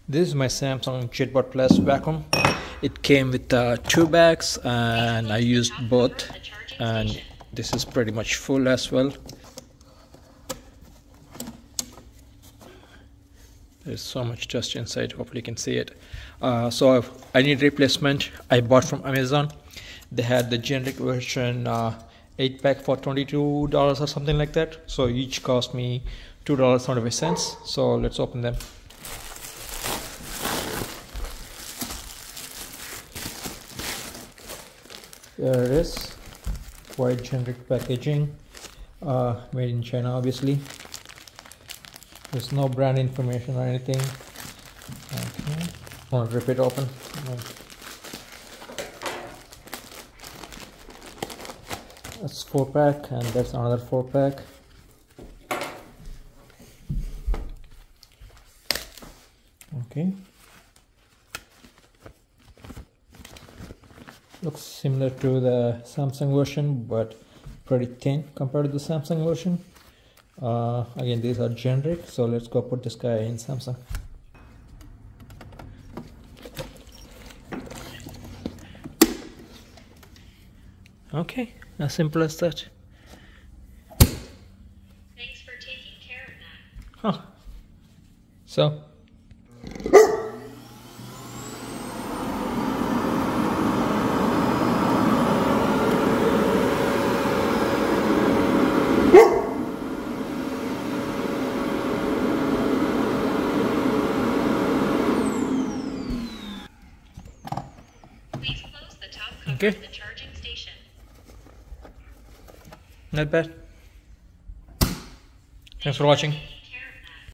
This is my Samsung JetBot Plus vacuum. It came with two bags and I used both, and this is pretty much full as well. There's so much dust inside, hopefully you can see it. So I need replacement. I bought from Amazon. They had the generic version 8 pack for $22 or something like that. So each cost me $2.75. So let's open them. There it is, white generic packaging, made in China obviously. There's no brand information or anything. Okay, I want to rip it open. That's 4-pack, and that's another 4-pack. Okay. Looks similar to the Samsung version, but pretty thin compared to the Samsung version. Again, these are generic, so let's go put this guy in Samsung. Okay, as simple as that. Thanks for taking care of that. Huh. So. Please close the top cover Okay. of the charging station. Not bad. Thanks for watching.